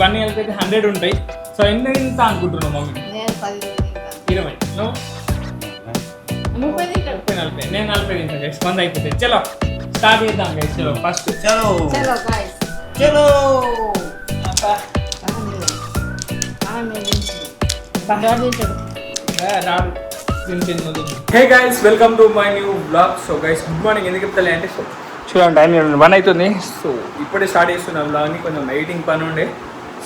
ఇవన్నీ కలిపి 100 ఉంటాయి. సో ఎన్ని తింటా అనుకుంటున్నావు మమ్మీ? నేను 10 20 నువ్వు 30 తింటాడు. 40 నేను 40 తింటా గైస్. 100 అయిపోతాయి. చలో స్టార్ట్ చేద్దాం గైస్. చలో ఫస్ట్ చలో గాయ్స్ చలో hey guys, welcome to my new blog. So guys good morning. ఎందుకు చెప్తాలే అంటే సో చూడండి టైం 1 అవుతుంది. సో ఇప్పుడే స్టార్ట్ చేస్తున్నాం బ్లాగ్ని. కొంచెం ఎడిటింగ్ పని ఉండే.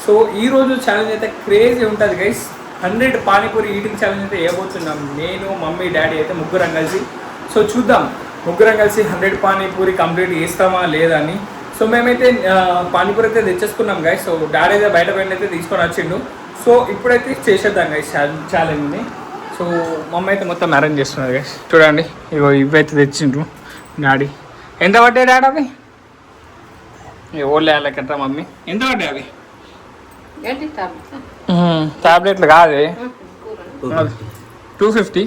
సో ఈరోజు ఛాలెంజ్ అయితే క్రేజీ ఉంటుంది గైస్. 100 పానీపూరి ఈటింగ్ ఛాలెంజ్ అయితే వేయబోతున్నాం. నేను మమ్మీ డాడీ అయితే ముగ్గురం కలిసి. సో చూద్దాం ముగ్గురం కలిసి 100 పానీపూరి కంప్లీట్ చేస్తామా లేదా అని. సో మేమైతే పానీపూరి అయితే తెచ్చేసుకున్నాం గైస్. సో డాడీ అయితే బయట అయితే తీసుకొని వచ్చిండు. సో ఇప్పుడైతే చేసేద్దాం గైస్ ఛాలెంజ్ని. సో మమ్మీ అయితే మొత్తం అరేంజ్ చేస్తున్నారు గైస్. చూడండి ఇగో ఇవైతే తెచ్చిండ్రు డాడీ. ఎంత పడ్డాయి డాడీ అవి? ఓన్లీ వాళ్ళకంటా మమ్మీ. ఎంత పడ్డాయి అవి? టాబ్లెట్లు కాదే, 250.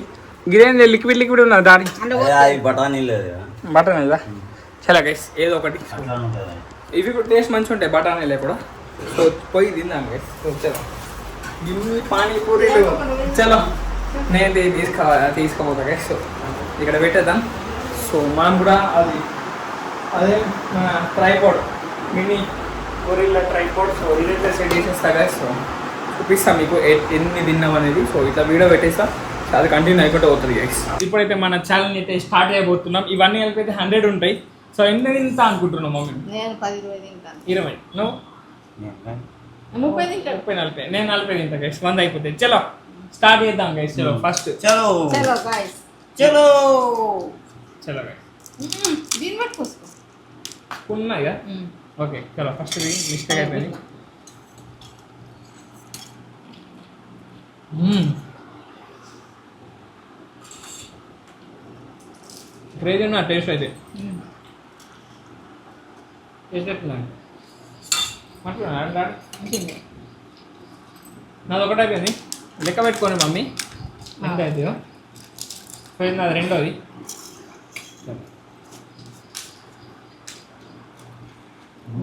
ఇదేంది లిక్విడ్ ఉన్నది డాడీ? బఠానీ లేదు. బఠానీలా? చాలా గైస్ ఏదో ఒకటి. ఇవి కూడా టేస్ట్ మంచిగా ఉంటాయి బఠానీలే కూడా. సో పోయి తిందాం గైస్. సో చలో ఇవి పానీపూరీలు. చలో నేను తీసుకోపోతా గైస్. సో ఇక్కడ పెట్టేద్దాం. సో మనం కూడా అదే మన tripod, mini gorilla tripod. So ఇదైతే సెట్ చేసేస్తా గైస్. సో చూపిస్తాం మీకు ఎన్ని తిన్నాం అనేది. సో ఇట్లా వీడియో పెట్టేస్తా. అది కంటిన్యూ అయిపోతే అవుతుంది గైస్. ఇప్పుడైతే మన ఛాలెంజ్ అయితే స్టార్ట్ అయిపోతున్నాం. ఇవన్నీ కలిపి అయితే 100 ఉంటాయి. సో ఎన్ని తింటా అనుకుంటున్నావు మమ్మీ? నేను 10-20 తింటాను. 20 నువ్వు 30 తింటాడు. 30-40 నేను 40 తింటా గైస్. 100 అయిపోతాయి. చలో స్టార్ట్ చేద్దాం గైస్. చలో ఫస్ట్ చలో చలో గాయ్స్ చలో చలో గైస్. దీన్ని బట్టి పోసుకో. ఉన్నాయిగా. ఓకే చలో ఫస్ట్ మిస్టేక్ అయిపోయింది. క్రేజీ ఉన్నా టేస్ట్ అయితే. టేస్ట్ ఎట్లా మాట్లాడాలి? నాది ఒకటి అయిపోయింది. లెక్క పెట్టుకోండి మమ్మీ ఎంత అవుతుందో. పోయింది నాది రెండోది.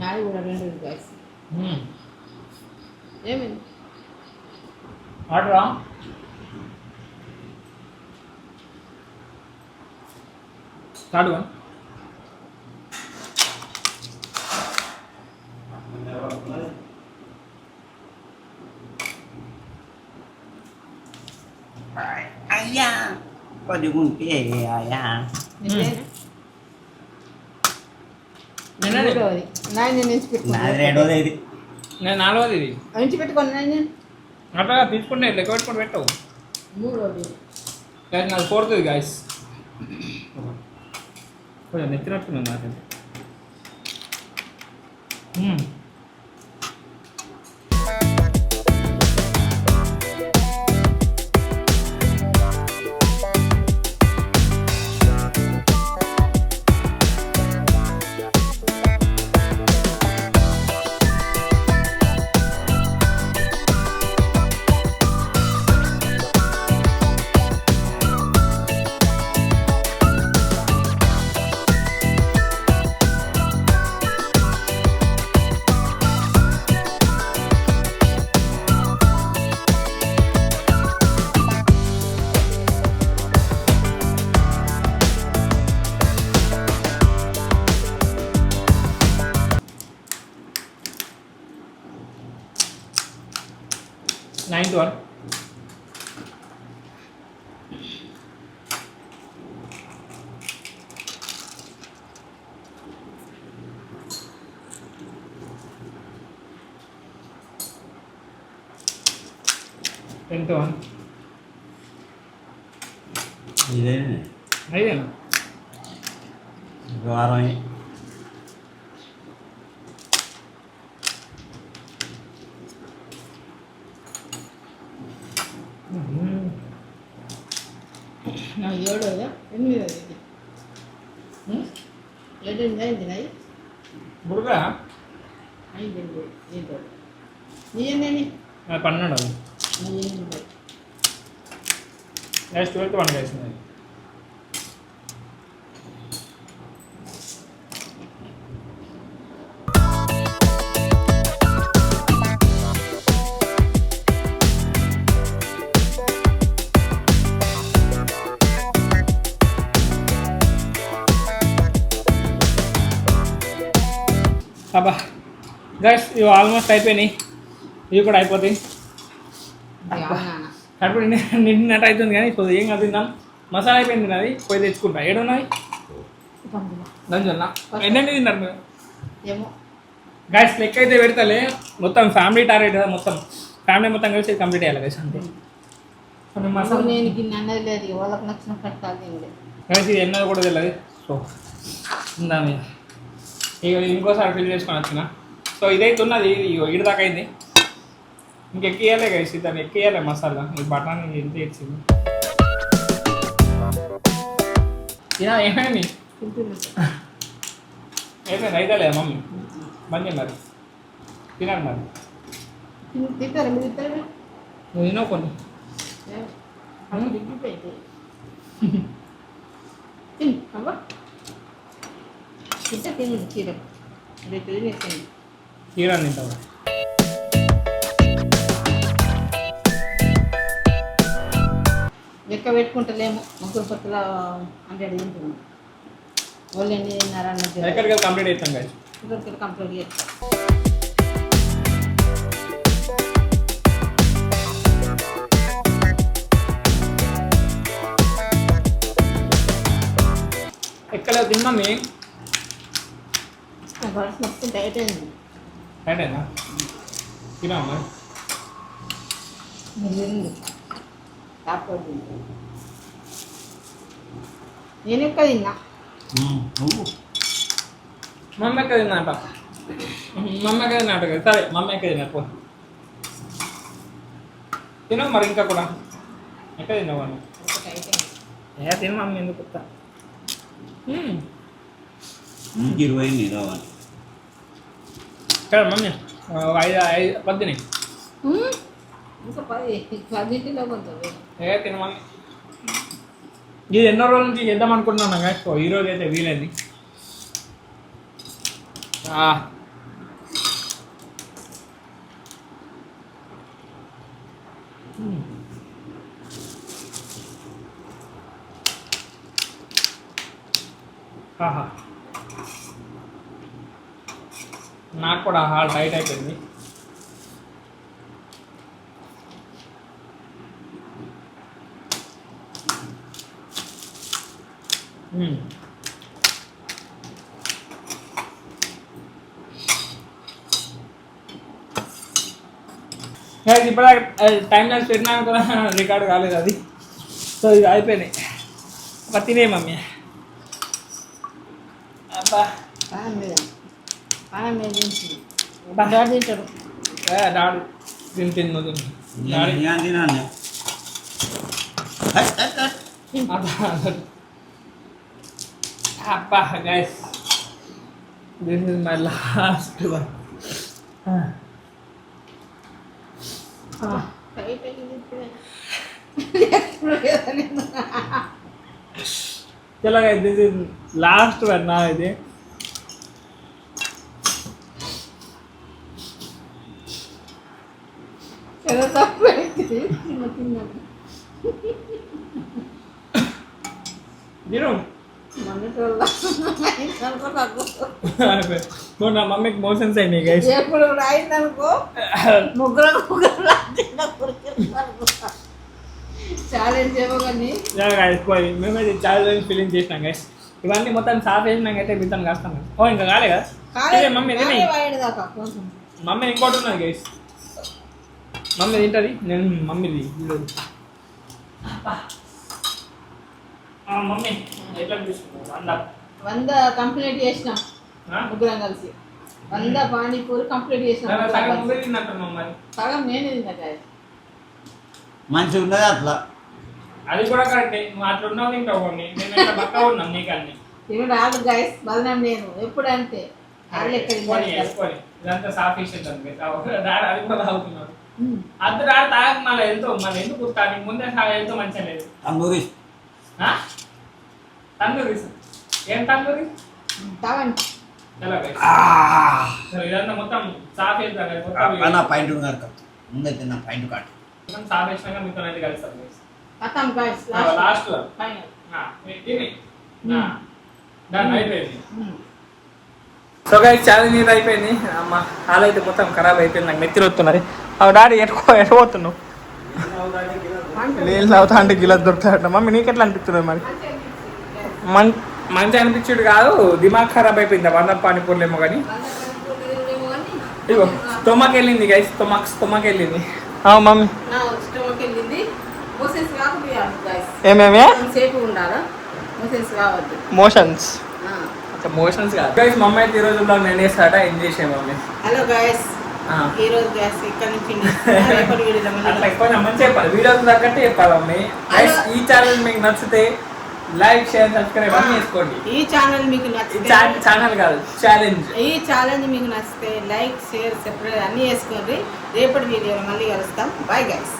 నాది కూడా 2 గాయ్స్. ఏమైంది? ఆర్డరా? Third one. అయ్యా పడుకుంటే అయ్యా రెండోది. నాయన నుంచి పెట్టుకున్నాను. రెండోది ఇది. నేను 4వది ఇది. నుంచి పెట్టుకోండి నాయన. అట్లా తీసుకుంటే లెక్క పెట్టుకొని పెట్టవు. 3వది. కానీ నాది 4th గాయస్. కొంచెం నెత్తినట్టున్నాను నాకైతే. Ninth one. Tenth one. ఇదేనా ఐదేనా? వారం నా 7వదా 8వది ఇది. 7 అయింది నాయి. బుర్గా అయింది ఏంటో. నీయనేని 12 అది. నీయనే. నెక్స్ట్ 12th వన్ వేసింది. గైస్ ఇవి ఆల్మోస్ట్ అయిపోయినాయి, ఇవి కూడా అయిపోతాయి. కడుపు నిండినట్టు అవుతుంది కానీ ఇప్పుడు ఏం కాదు తిందాం. మసాలా అయిపోయింది నాది, పోయి తెచ్చుకుంటా. ఏడున్నది దంజున్నా ఎన్నండి తిన్నారు మీరు? ఏమో గైస్ లెక్క అయితే పెడతలే, మొత్తం ఫ్యామిలీ టార్గెట్ కదా, మొత్తం ఫ్యామిలీ మొత్తం కలిసి కంప్లీట్ చేయాలి గైస్ అంతే. అసలు నేను గిన్నె అన్నది లేదు, వాళ్ళకి నచ్చిన కట్టాలి తినలేదు. గైస్ ఇది ఎన్నది కూడా తెలియదు. సో తిందాం ఇక ఇంకోసారి ఫిల్ చేసుకొని వచ్చిన. సో ఇదైతే ఉన్నది, ఇడి దాకా అయింది. ఇంకెక్కియాలే గైస్, దాన్ని ఎక్కియాలి మసాలా. ఈ బఠానీ ఎంత ఇచ్చింది ఏమైంది అయిపోయింది అయితే లేదా మమ్మీ మంచి మరి తినాలి మరి. తింటారు మీరు తింటారు నువ్వు తినవు కొన్ని. దిగిపోయింది అవ్వ తింటే తినండి చీర రేపు తినేసింది. కీరా తింటావా? లెక్క పెట్టుకుంటలేము, ముగ్గురు పక్కల 100 తింటున్నాం. వాళ్ళు ఎన్ని తిన్నారా అన్నది ఎక్కడికి కంప్లీట్ అవుతాం గైస్. ముగ్గురికి కంప్లీట్ చేస్తాం. ఎక్కడ తిన్నామే బర్స్ మొత్తం టైట్ అయింది. రైటేనా తినా మరి. మీరు కాకపోతే నేను ఎక్కడ తిన్నా మమ్మీ ఎక్కడ తిన్నాట? మమ్మీ ఎక్కడ తిన్నాట? సరే మమ్మీ ఎక్కడ తిన్నా పో తినవు మరి. ఇంకా కూడా ఎక్కడ తిన్నావు అని టైట్ అయింది. ఏ తిన మమ్మీ ఎందుకు కొత్త 20 కావాలి. ఇక్కడ మమ్మీ 5 తిని ఇంకా 10 కొంచెం ఏ తిన మమ్మీ. ఇది ఎన్నో రోజుల నుంచి చేద్దాం అనుకుంటున్నాను కదా. సో ఈరోజు అయితే వీలైంది. నాకు కూడా హాల్ టైట్ అయిపోయింది. ఇప్పుడు టైం లైన్స్ పెట్టినా కూడా రికార్డు కాలేదు అది. సో ఇది అయిపోయినాయి. తినే మమ్మీ. అబ్బా పానం మీద తింటుంది. డాడీ తింటాడు. డాడు తింటుంది నువ్వు తినాలి. అబ్బా guys this is my last one. చలో guys this is last one నా ఇది. చాలా తప్పు అవుతుంది. తిను నా మమ్మీకి మోషన్స్ అయినాయి గైస్. ఎప్పుడు రాయిందనుకో ముగ్గురు ఛాలెంజ్ ఏమో కానీ మేమైతే ఛాలెంజ్ ఫీలింగ్ చేసినాం గైస్. ఇవన్నీ మొత్తం సాఫ్ వేసినాక అయితే మిగతా కాస్తాం. ఓ ఇంకా కాలే కదా మమ్మీ తినే. మమ్మీ ఇంకోటి ఉన్నది గైస్, మమ్మీ తింటుంది. నేను మమ్మీది మమ్మీ ఎట్లా తీసుకున్నావు? 100 కంప్లీట్ చేసినాం ముగ్గురం కలిసి. 100 పానీపూరి కంప్లీట్ చేసినాం. సగం నేనే తిన్నా. మంచిగా ఉన్నది అట్లా. అది కూడా కరెక్టే. నువ్వు అట్లా ఉన్నావు తింటావు. నేను ఎట్లా బక్క ఉన్నాం నీకన్నీ. తినడు రాదు గైస్, బదనాం నేను ఎప్పుడంటే ఇదంతా సాఫ్ చేసేద్దాం. అది కూడా తాగుతున్నాడు. అది రాడు తాగక మళ్ళీ ఎంతో మళ్ళీ ఎందుకు తాగి ముందే ఎంతో మంచిగా లేదు. తందూరి ఏం తందూరి తాగండి. ఇదంతా మొత్తం సాఫ్ చేద్దాం. పాయింట్ ముందైతే నా పాయింట్ కాదు. సాఫ్ చేసినాక మీతో అయితే కలుస్తాం లాస్ట్ తిని దాన్ని అయిపోయింది. సో గైస్ ఛాలెంజ్ ఇది అయిపోయింది. అమ్మ హాల్ అయితే మొత్తం ఖరాబ్ అయిపోయింది, నాకు నెత్తిరి వస్తున్నది. డాడీ ఎటుపోతున్నావు? నీళ్ళు తాగుతా అంటే గిలాస్ దొరుకుతాడట. మమ్మీ నీకు ఎట్లా అనిపిస్తుంది మరి? మంచి అనిపించుడు కాదు, దిమాగ్ ఖరాబ్ అయిపోయింది. 100 పానీపూర్లేమో కానీ ఇగో స్టొమక్ వెళ్ళింది గైస్, స్టొమక్ వెళ్ళింది. మమ్మీ ఏమేమి మోషన్స్ మోషన్స్ కాదు గైస్. మమ్మీ అయితే ఈరోజు నేను వేస్తాట ఏం చేసే మమ్మీ. హలో గైస్, ఈ రోజు గ్యాస్ ఇక్కడ నుంచి అట్లా ఎక్కువ మంచి చెప్పాలి, వీడియోకి తగ్గట్టు చెప్పాలి మమ్మీ. ఈ ఛానల్ మీకు నచ్చితే లైక్ షేర్ సబ్స్క్రైబ్ అన్ని చేసుకోండి. ఈ ఛానల్ మీకు నచ్చితే ఛానల్ కాదు ఛాలెంజ్, ఈ ఛాలెంజ్ మీకు నచ్చితే లైక్ షేర్ సబ్స్క్రైబ్ అన్ని చేసుకోండి. రేపటి వీడియోలో మళ్ళీ కలుస్తాం. Bye guys.